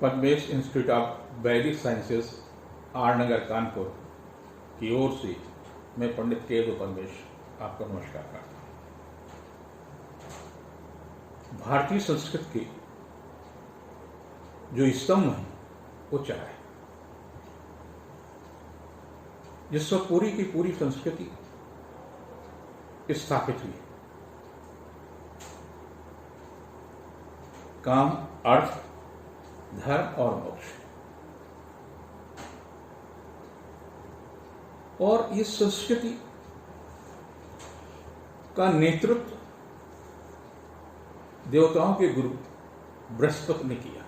Padmesh institute of वैदिक sciences are Nagar Kanpur की ओर से मैं पंडित केतु पद्मेश आपका नमस्कार करता हूँ। भारतीय संस्कृति के जो स्तंभ है वो चार है, जिस पर पूरी की पूरी संस्कृति स्थापित हुई। काम, अर्थ, धर्म और मोक्ष। और इस संस्कृति का नेतृत्व देवताओं के गुरु बृहस्पति ने किया।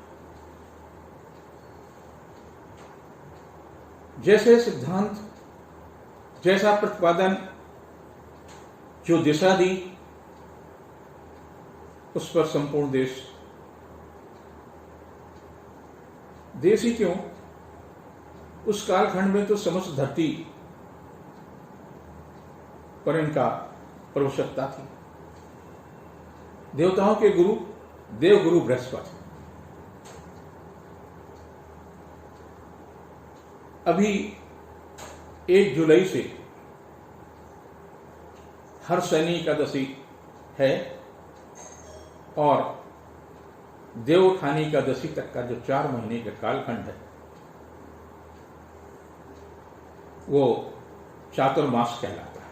जैसे सिद्धांत, जैसा प्रतिपादन, जो दिशा दी, उस पर संपूर्ण देश ही क्यों, उस कालखंड में तो समस्त धरती पर इनका प्रभुसत्ता थी। देवताओं के गुरु देवगुरु बृहस्पति। अभी 1 जुलाई से हर शनि एकादशी है और देवउठानी एकादशी तक का जो 4 महीने का कालखंड है वो चातुर्मास कहलाता है,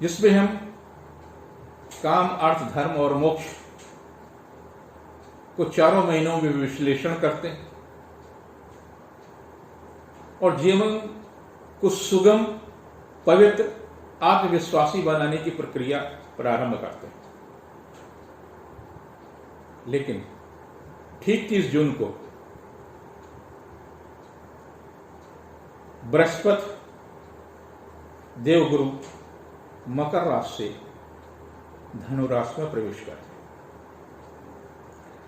जिसमें हम काम, अर्थ, धर्म और मोक्ष को 4 महीनों में विश्लेषण करते हैं और जीवन को सुगम, पवित्र, आत्मविश्वासी बनाने की प्रक्रिया प्रारंभ करते हैं। लेकिन ठीक 30 जून को बृहस्पति देवगुरु मकर राशि से धनु राशि में प्रवेश करते हैं,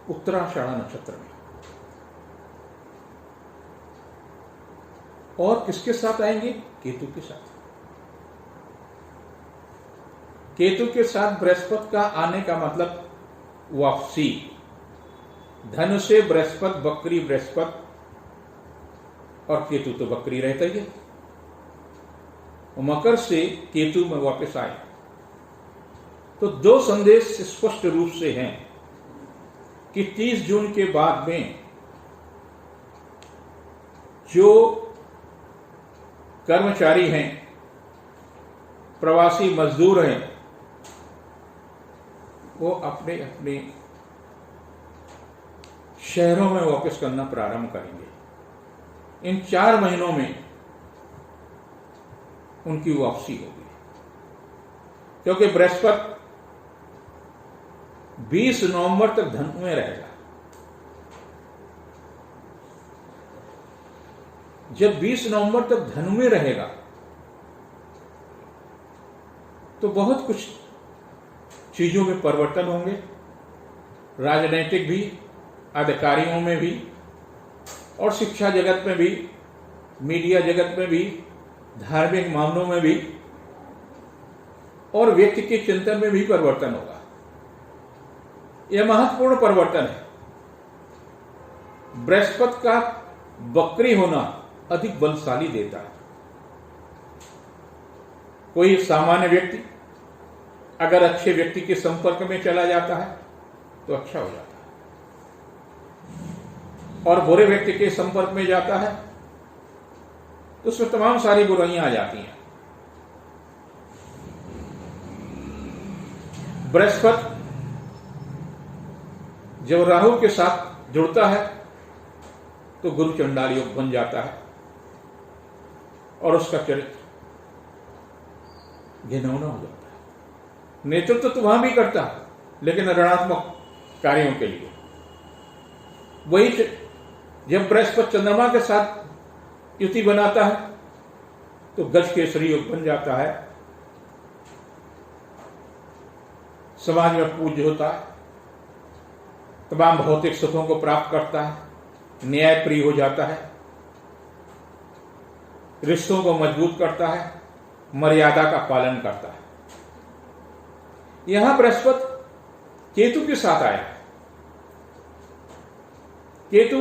उत्तराषाढ़ नक्षत्र में। और किसके साथ आएंगे? केतु के साथ। केतु के साथ बृहस्पति का आने का मतलब वापसी। धनु से बृहस्पति, बकरी बृहस्पति, और केतु तो बकरी रहता ही है। मकर से केतु में वापस आए तो 2 संदेश स्पष्ट रूप से हैं कि 30 जून के बाद में जो कर्मचारी हैं, प्रवासी मजदूर हैं, वो अपने अपने शहरों में वापस करना प्रारंभ करेंगे। इन 4 महीनों में उनकी वापसी होगी, क्योंकि बृहस्पति 20 नवंबर तक धनु में रहेगा। जब 20 नवंबर तक धनु में रहेगा तो बहुत कुछ चीजों में परिवर्तन होंगे, राजनीतिक भी, अधिकारियों में भी, और शिक्षा जगत में भी, मीडिया जगत में भी, धार्मिक मामलों में भी, और व्यक्ति के चिंतन में भी परिवर्तन होगा। यह महत्वपूर्ण परिवर्तन है। बृहस्पति का बकरी होना अधिक बलशाली देता है। कोई सामान्य व्यक्ति अगर अच्छे व्यक्ति के संपर्क में चला जाता है तो अच्छा हो जाता है, और बुरे व्यक्ति के संपर्क में जाता है तो उसमें तमाम सारी बुराइयां आ जाती हैं। बृहस्पति जब राहु के साथ जुड़ता है तो गुरु चंडाल योग बन जाता है और उसका चरित्र घिनौना हो जाता है। नेतृत्व तो वहां भी करता है, लेकिन ऋणात्मक कार्यों के लिए। वही जब बृहस्पति चंद्रमा के साथ युति बनाता है तो गज केसरी योग बन जाता है, समाज में पूज्य होता है, तमाम भौतिक सुखों को प्राप्त करता है, न्याय प्रिय हो जाता है, रिश्तों को मजबूत करता है, मर्यादा का पालन करता है। यहां बृहस्पति केतु के साथ आया केतु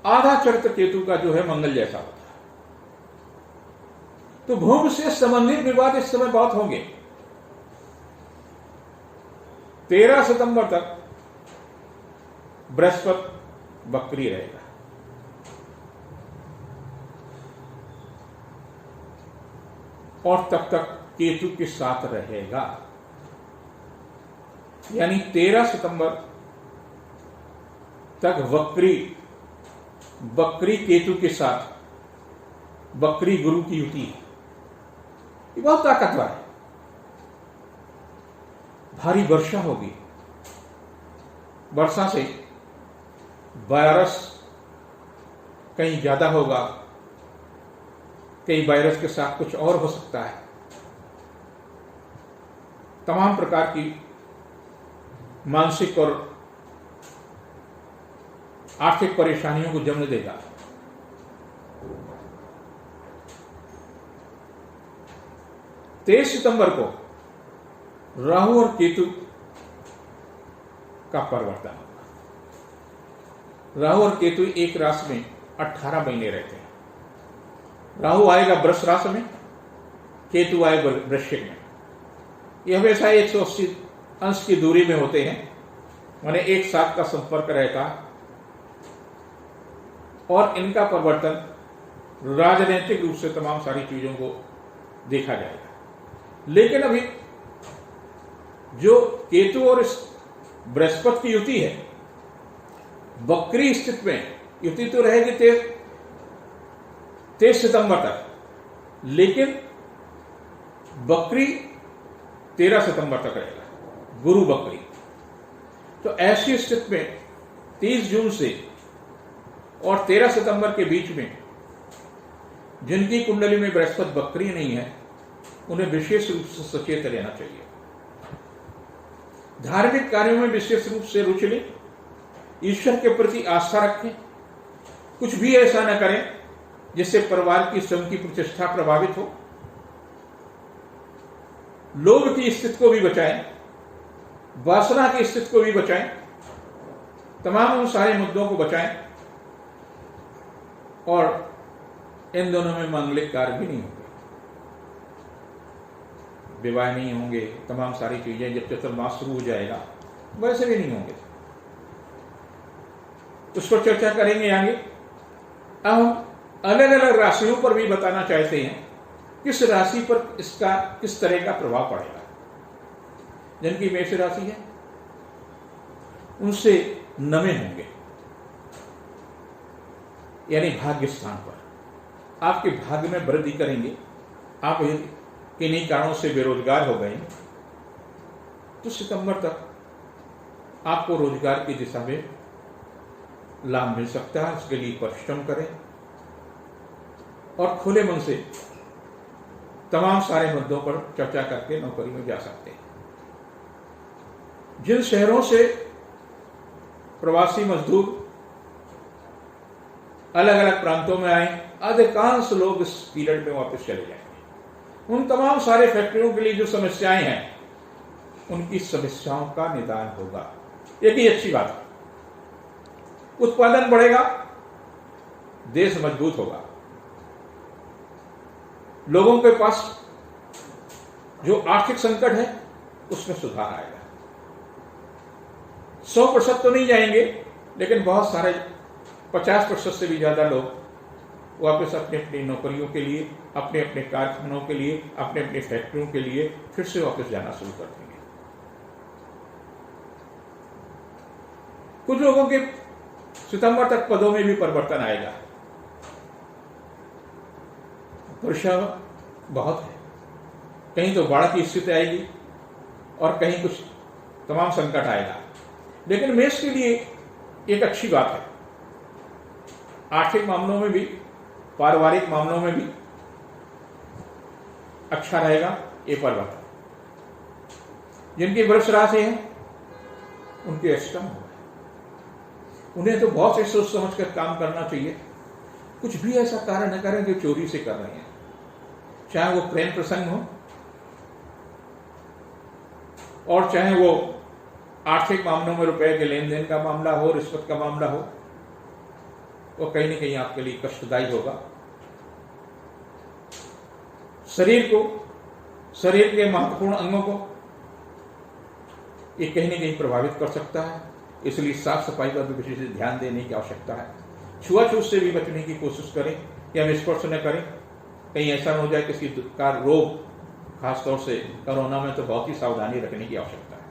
आधा चरित्र केतु का जो है मंगल जैसा होता है। तो भूमि से संबंधित विवाद इस समय बहुत होंगे। 13 सितंबर तक बृहस्पति वक्री रहेगा। और तब तक केतु के साथ रहेगा, यानी 13 सितंबर तक वक्री केतु के साथ वक्री गुरु की युति है। ये बहुत ताकतवर है। भारी वर्षा होगी, वर्षा से वायरस कहीं ज्यादा होगा, कई वायरस के साथ कुछ और हो सकता है। तमाम प्रकार की मानसिक और आर्थिक परेशानियों को जन्म देगा। तेईस सितंबर को राहु और केतु का परिवर्तन होगा। राहु और केतु एक राशि में 18 महीने रहते हैं। राहु आएगा वृष राशि में, केतु आएगा वृश्चिक में। यह हमेशा 180 अंश की दूरी में होते हैं, माने एक साथ का संपर्क रहेगा। और इनका परिवर्तन राजनीतिक रूप से तमाम सारी चीजों को देखा जाएगा। लेकिन अभी जो केतु और बृहस्पति की युति है, वक्री स्थिति में युति तो रहेगी 23 सितंबर तक, लेकिन वक्री 13 सितंबर तक रहेगा, गुरु वक्री। तो ऐसी स्थिति में 30 जून से और 13 सितंबर के बीच में जिनकी कुंडली में बृहस्पति वक्री नहीं है, उन्हें विशेष रूप से सचेत रहना चाहिए। धार्मिक कार्यों में विशेष रूप से रुचि लें, ईश्वर के प्रति आस्था रखें, कुछ भी ऐसा न करें जिससे परिवार की स्वयं की प्रतिष्ठा प्रभावित हो। लोभ की स्थिति को भी बचाएं, वासना की स्थिति को भी बचाएं, तमाम उन सारे मुद्दों को बचाएं। और इन दोनों में मांगलिक कार्य भी नहीं होंगे, विवाह नहीं होंगे, तमाम सारी चीजें जब चतुर्मास शुरू हो जाएगा वैसे भी नहीं होंगे। उस पर चर्चा करेंगे आगे। अब हम अलग अलग राशियों पर भी बताना चाहते हैं किस राशि पर इसका किस तरह का प्रभाव पड़ेगा। जिनकी मेष राशि है उनसे नमे होंगे, यानी भाग्य स्थान पर आपके भाग्य में वृद्धि करेंगे। आप किन्हीं कारणों से बेरोजगार हो गए तो सितंबर तक आपको रोजगार की दिशा में लाभ मिल सकता है। इसके लिए परिश्रम करें और खुले मन से तमाम सारे मुद्दों पर चर्चा करके नौकरी में जा सकते हैं। जिन शहरों से प्रवासी मजदूर अलग अलग प्रांतों में आए, अधिकांश लोग इस पीरियड में वापस चले जाएंगे। उन तमाम सारे फैक्ट्रियों के लिए जो समस्याएं हैं, उनकी समस्याओं का निदान होगा। ये भी अच्छी बात है। उत्पादन बढ़ेगा, देश मजबूत होगा, लोगों के पास जो आर्थिक संकट है उसमें सुधार आएगा। 100% तो नहीं जाएंगे, लेकिन बहुत सारे 50% से भी ज्यादा लोग वापस अपनी अपनी नौकरियों के लिए, अपने अपने कारखानों के लिए, अपने अपने फैक्ट्रियों के लिए फिर से वापस जाना शुरू कर देंगे। कुछ लोगों के सितंबर तक पदों में भी परिवर्तन आएगा। वर्षा बहुत है, कहीं तो बाढ़ की स्थिति आएगी और कहीं कुछ तमाम संकट आएगा। लेकिन मेष के लिए एक अच्छी बात है, आर्थिक मामलों में भी, पारिवारिक मामलों में भी अच्छा रहेगा ये परिवर्तन। जिनकी वृष राशि है उनके अष्टम होगा। उन्हें तो बहुत से सोच समझ कर काम करना चाहिए। कुछ भी ऐसा कार्य न करें जो चोरी से कर रहे हैं, चाहे वो प्रेम प्रसंग हो और चाहे वो आर्थिक मामलों में रुपए के लेन देन का मामला हो, रिश्वत का मामला हो, वो कहीं न कहीं आपके लिए कष्टदायी होगा। शरीर को, शरीर के महत्वपूर्ण अंगों को ये कहीं न कहीं प्रभावित कर सकता है, इसलिए साफ सफाई पर भी विशेष ध्यान देने की आवश्यकता है। छुआछूत से भी बचने की कोशिश करें कि हम स्पर्श न करें, कहीं ऐसा न हो जाए किसी का रोग, खासतौर से कोरोना में तो बहुत ही सावधानी रखने की आवश्यकता है।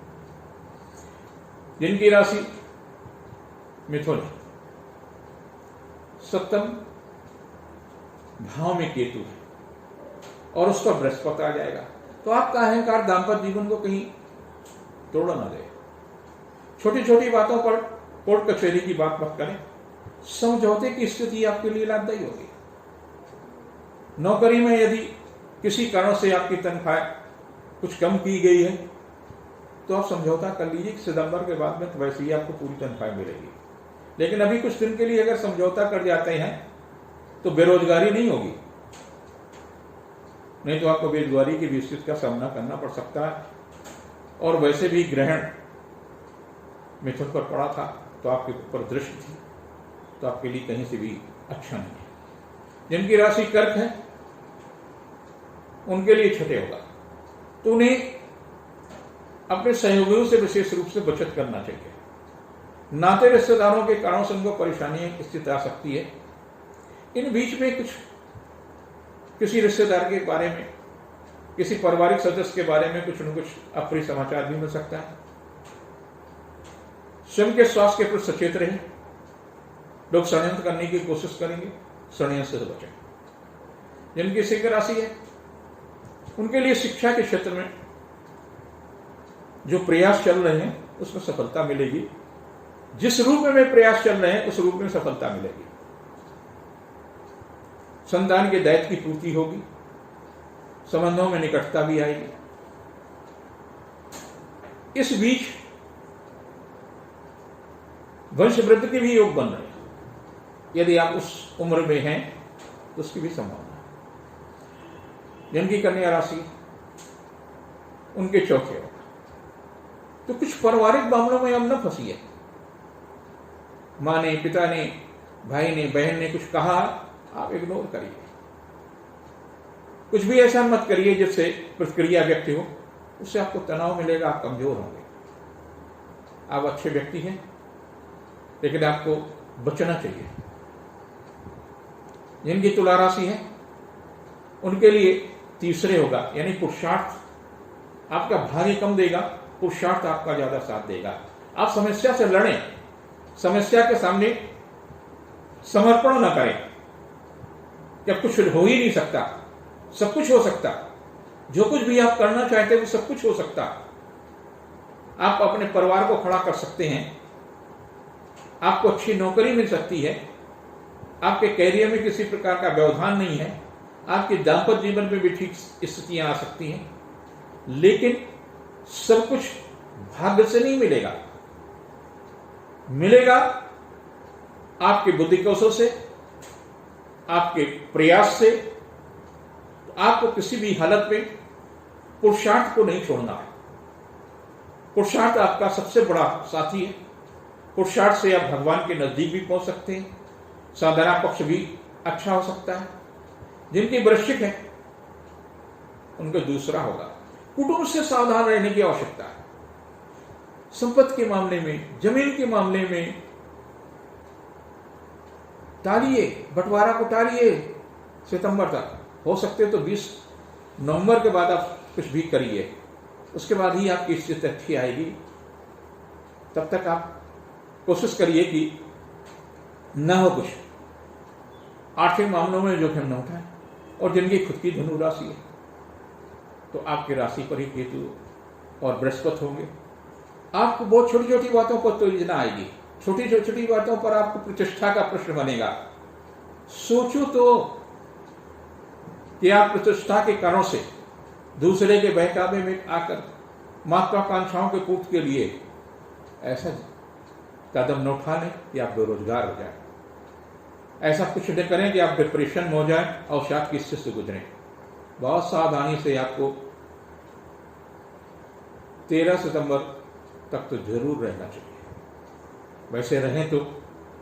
जिनकी राशि मिथुन है, सप्तम भाव में केतु है और उस पर बृहस्पति आ जाएगा, तो आपका अहंकार दांपत्य जीवन को कहीं तोड़ न दे। छोटी छोटी बातों पर कोर्ट कचहरी की बात मत करें, समझौते की स्थिति आपके लिए लाभदायी होगी। नौकरी में यदि किसी कारण से आपकी तनख्वाह कुछ कम की गई है तो आप समझौता कर लीजिए कि सितंबर के बाद में तो वैसे ही आपको पूरी तनख्वाह मिलेगी, लेकिन अभी कुछ दिन के लिए अगर समझौता कर जाते हैं तो बेरोजगारी नहीं होगी, नहीं तो आपको बेरोजगारी की भी स्थिति का सामना करना पड़ सकता है। और वैसे भी ग्रहण मिथुन पर पड़ा था तो आपके ऊपर दृष्टि थी, तो आपके लिए कहीं से भी अच्छा नहीं है। जिनकी राशि कर्क है उनके लिए छठे होगा, तो उन्हें अपने सहयोगियों से विशेष रूप से बचत करना चाहिए। नाते रिश्तेदारों के कारणों से उनको परेशानी की स्थिति आ सकती है। इन बीच में कुछ किसी रिश्तेदार के बारे में, किसी पारिवारिक सदस्य के बारे में कुछ न कुछ अप्रिय समाचार भी मिल सकता है। स्वयं के स्वास्थ्य के प्रति सचेत रहें। लोग षड्यंत्र करने की कोशिश करेंगे, षड्यंत्र से बचें। जिनकी सिंह राशि है उनके लिए शिक्षा के क्षेत्र में जो प्रयास चल रहे हैं उसमें सफलता मिलेगी। जिस रूप में प्रयास चल रहे हैं उस रूप में सफलता मिलेगी। संतान के दायित्व की पूर्ति होगी, संबंधों में निकटता भी आएगी। इस बीच वंश वृद्धि के भी योग बन रहे हैं, यदि आप उस उम्र में हैं तो उसकी भी संभावना है। जिनकी कन्या राशि उनके चौथे होगा, तो कुछ पारिवारिक मामलों में हम न फंसिए। माँ ने, पिता ने, भाई ने, बहन ने कुछ कहा, आप इग्नोर करिए। कुछ भी ऐसा मत करिए जिससे प्रतिक्रिया व्यक्त हो, उससे आपको तनाव मिलेगा, आप कमजोर होंगे। आप अच्छे व्यक्ति हैं लेकिन आपको बचना चाहिए। जिनकी तुला राशि है उनके लिए तीसरे होगा, यानी पुरुषार्थ आपका भाग्य कम देगा, पुरुषार्थ आपका ज्यादा साथ देगा। आप समस्या से लड़ें, समस्या के सामने समर्पण न करें। जब कुछ हो ही नहीं सकता, सब कुछ हो सकता। जो कुछ भी आप करना चाहते हैं वो सब कुछ हो सकता। आप अपने परिवार को खड़ा कर सकते हैं, आपको अच्छी नौकरी मिल सकती है, आपके कैरियर में किसी प्रकार का व्यवधान नहीं है, आपके दाम्पत्य जीवन में भी ठीक स्थितियां आ सकती हैं, लेकिन सब कुछ भाग्य से नहीं मिलेगा। मिलेगा आपके बुद्धि कौशल से, आपके प्रयास से। तो आपको किसी भी हालत में पुरुषार्थ को नहीं छोड़ना है। पुरुषार्थ आपका सबसे बड़ा साथी है। पुरुषार्थ से आप भगवान के नजदीक भी पहुंच सकते हैं, साधना पक्ष भी अच्छा हो सकता है। जिनकी वृश्चिक है उनका दूसरा होगा। कुटुंब से सावधान रहने की आवश्यकता है। संपत्ति के मामले में, जमीन के मामले में टालिए, बंटवारा को टालिए। सितंबर तक हो सकते तो 20 नवंबर के बाद आप कुछ भी करिए, उसके बाद ही आपकी स्थिति अच्छी आएगी। तब तक आप कोशिश करिए कि न हो कुछ आर्थिक मामलों में जोखिम न उठाएं। और जिनकी खुद की धनु राशि है तो आपकी राशि पर ही केतु और बृहस्पति होंगे। आपको बहुत छोटी छोटी बातों पर तो योजना आएगी, छोटी छोटी बातों पर आपको प्रतिष्ठा का प्रश्न बनेगा। सोचो तो कि आप प्रतिष्ठा के कारणों से दूसरे के बहकावे में आकर महत्वाकांक्षाओं के पूर्ति के लिए ऐसा कदम न उठा लें कि आप बेरोजगार हो जाए। ऐसा कुछ न करें कि आप डिप्रेशन में हो जाए, अवसाद की स्थिति से गुजरें। बहुत सावधानी से आपको 13 सितंबर तक तो जरूर रहना चाहिए। वैसे रहें तो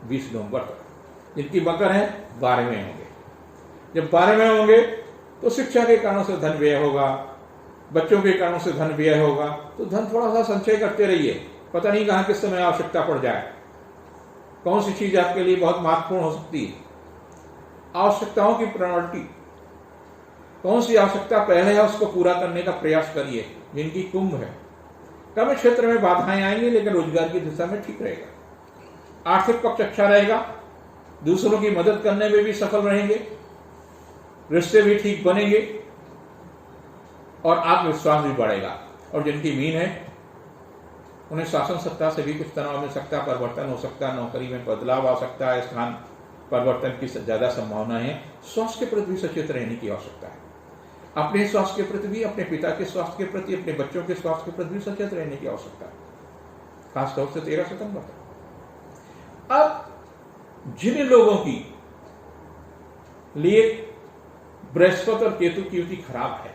20 नवंबर तक। जिनकी मकर है 12वें होंगे। जब 12वें होंगे तो शिक्षा के कारणों से धन व्यय होगा, बच्चों के कारणों से धन व्यय होगा, तो धन थोड़ा सा संचय करते रहिए। पता नहीं कहां किस समय आवश्यकता पड़ जाए, कौन सी चीज आपके लिए बहुत महत्वपूर्ण हो सकती है। आवश्यकताओं की प्रायोरिटी, कौन सी आवश्यकता पहले है उसको पूरा करने का प्रयास करिए। जिनकी कुंभ है, कर्म क्षेत्र में बाधाएं आएंगी लेकिन रोजगार की दिशा में ठीक रहेगा। आर्थिक पक्ष अच्छा रहेगा, दूसरों की मदद करने में भी सफल रहेंगे, रिश्ते भी ठीक बनेंगे और आत्मविश्वास भी बढ़ेगा। और जिनकी मीन है उन्हें शासन सत्ता से भी कुछ तनाव मिल सकता है, परिवर्तन हो सकता है, नौकरी में बदलाव आ सकता है, स्थान परिवर्तन की ज्यादा संभावना है। स्वास्थ्य के प्रति भी सचेत रहने की आवश्यकता है। अपने स्वास्थ्य के प्रति भी, अपने पिता के स्वास्थ्य के प्रति, अपने बच्चों के स्वास्थ्य के प्रति भी सचेत रहने की आवश्यकता है, खासतौर से 13 सितंबर तक। अब जिन लोगों की लिए बृहस्पति और केतु की युति खराब है,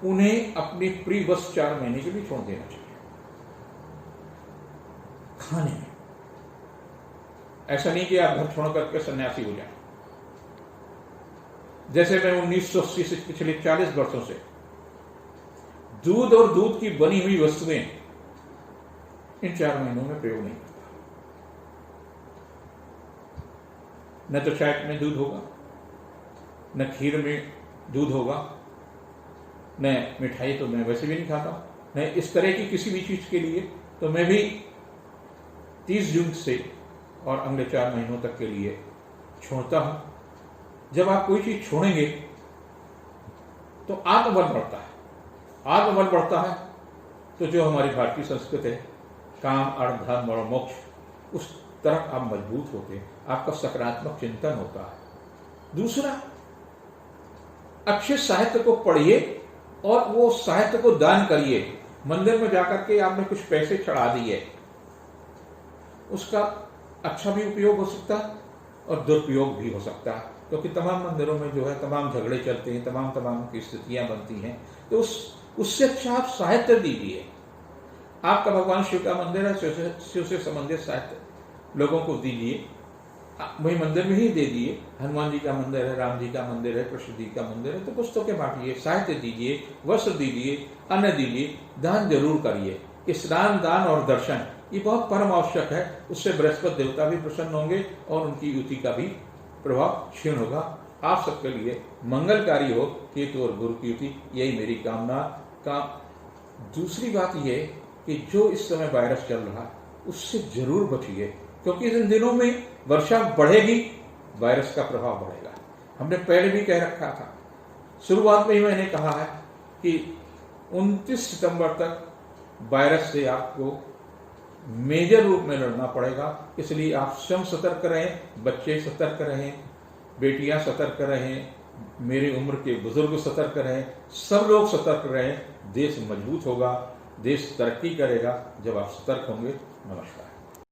उन्हें अपनी प्रिय वस्तु 4 महीने के लिए छोड़ देना चाहिए। खाने में ऐसा नहीं कि आप घर छोड़ करके सन्यासी हो जाए। जैसे मैं 1980 से पिछले 40 वर्षों से दूध और दूध की बनी हुई वस्तुएं इन 4 महीनों में प्रयोग नहीं करता। न तो चाय में दूध होगा, न खीर में दूध होगा, न मिठाई तो मैं वैसे भी नहीं खाता, न इस तरह की किसी भी चीज के लिए। तो मैं भी 30 जून से और अगले 4 महीनों तक के लिए छोड़ता हूं। जब आप कोई चीज छोड़ेंगे तो आत्मबल बढ़ता है। आत्मबल बढ़ता है तो जो हमारी भारतीय संस्कृति है, काम, अर्थ, धर्म और मोक्ष, उस तरफ आप मजबूत होते हैं। आपका सकारात्मक चिंतन होता है। दूसरा, अच्छे साहित्य को पढ़िए और वो साहित्य को दान करिए। मंदिर में जाकर के आपने कुछ पैसे चढ़ा दिए, उसका अच्छा भी उपयोग हो सकता है और दुरुपयोग भी हो सकता है, क्योंकि तमाम मंदिरों में जो है तमाम झगड़े चलते हैं, तमाम की स्थितियां बनती हैं। तो उससे अच्छा आप साहित्य दीजिए। आपका भगवान शिव का मंदिर है, शिव से संबंधित साहित्य लोगों को दीजिए, वही मंदिर में ही दे दिए। हनुमान जी का मंदिर है, राम जी का मंदिर है, कृष्ण जी का मंदिर है, तो पुस्तकें बांटिए, साहित्य दीजिए, वस्त्र दीजिए, अन्न दीजिए, दान जरूर करिए। स्नान, दान और दर्शन ये बहुत परम आवश्यक है। उससे बृहस्पति देवता भी प्रसन्न होंगे और उनकी युति का भी प्रभाव क्षीण होगा। आप सबके लिए मंगलकारी हो केतु और गुरु की युति, यही मेरी कामना का। दूसरी बात यह कि जो इस समय वायरस चल रहा है उससे जरूर बचिए, क्योंकि इन दिनों में वर्षा बढ़ेगी, वायरस का प्रभाव बढ़ेगा। हमने पहले भी कह रखा था, शुरुआत में ही मैंने कहा है कि 29 सितंबर तक वायरस से आपको मेजर रूप में लड़ना पड़ेगा। इसलिए आप स्वयं सतर्क रहें, बच्चे सतर्क रहें, बेटियां सतर्क रहें, मेरी उम्र के बुजुर्ग सतर्क रहें, सब लोग सतर्क रहें। देश मजबूत होगा, देश तरक्की करेगा जब आप सतर्क होंगे। नमस्कार।